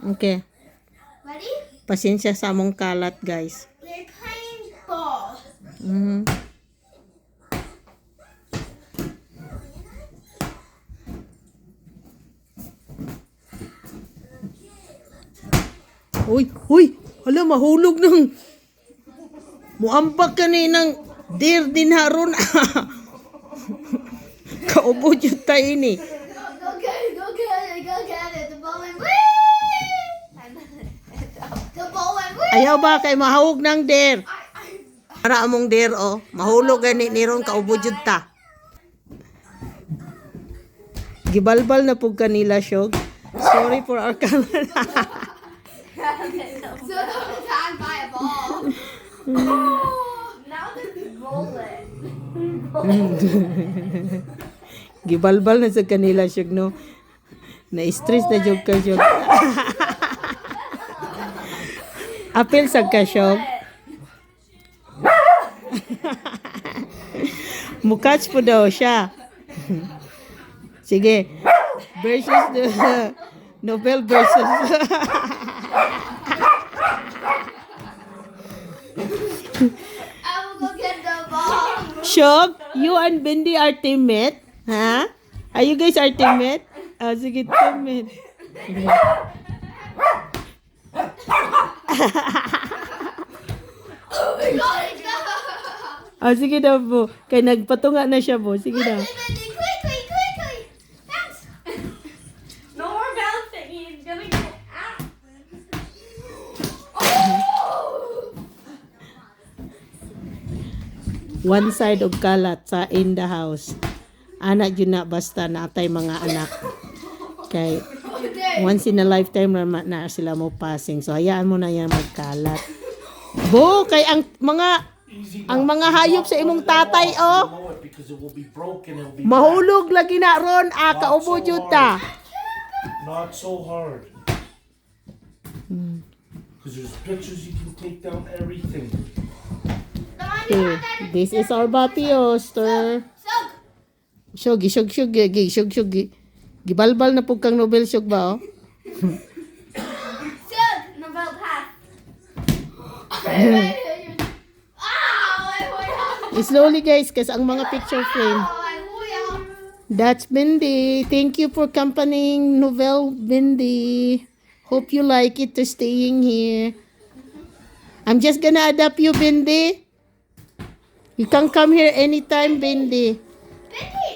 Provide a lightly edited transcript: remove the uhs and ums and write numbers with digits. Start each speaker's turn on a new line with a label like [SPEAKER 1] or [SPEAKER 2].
[SPEAKER 1] Okay.
[SPEAKER 2] Ready?
[SPEAKER 1] Pasensya sa among kalat, guys.
[SPEAKER 2] We're playing ball.
[SPEAKER 1] Mhm. Uy, uy! Hala, mahulog nang. Muambak ka ni ng deer din haron. Kaubod yung tayo ni.
[SPEAKER 2] Go get it, go get it, go get it. The ball went wee! The ball went wee!
[SPEAKER 1] Ayaw ba kay mahawog ng deer? Para among deer, oh. Mahulog gani ni ron kaubod yung ta. Gibalbal na pug kanila, Shog. Sorry for our camera.
[SPEAKER 2] So that was tagged by a ball. Now they're rolling.
[SPEAKER 1] Gibalbal na sa kanila, Shog, no? Na-stress na jog ka, Shog. Apil sa ka, Shog. Mukats po daw siya. Sige. Versus the Nobel versus.
[SPEAKER 2] I will go get the ball.
[SPEAKER 1] Shog, you and Bindi are teammate? Ha? Are you guys are teammate? Ah, sige, teammate.
[SPEAKER 2] Oh my god, it's
[SPEAKER 1] Ah, sige daw po. Kaya nagpatunga na siya po. Sige daw.
[SPEAKER 2] Quickly. Bounce.
[SPEAKER 3] No more bouncing. He's gonna get out.
[SPEAKER 1] One side of kalat sa in the house. Anak yun na basta natay mga anak. Kay once in a lifetime na sila mo passing. So hayaan mo na yan magkalat. Bo, kay ang mga hayop sa imong tatay, oh.
[SPEAKER 4] Because it will be broken, it'll be
[SPEAKER 1] Mahulog lagi na ron. Ah, kaubo yun ta.
[SPEAKER 4] not so hard. Because there's pictures you can take down everything.
[SPEAKER 1] Okay. This is our bapioster.
[SPEAKER 2] Soak.
[SPEAKER 1] Shog. Gibalbal na pug kang Nobel, Shog ba, oh?
[SPEAKER 2] Soak.
[SPEAKER 3] Nobel pass.
[SPEAKER 1] Slowly, guys, kasi ang mga picture frame. That's Bindi. Thank you for accompanying Novel, Bindi. Hope you like it to staying here. I'm just gonna adapt you, Bindi. You can come here anytime, Bindi.
[SPEAKER 2] Bendy,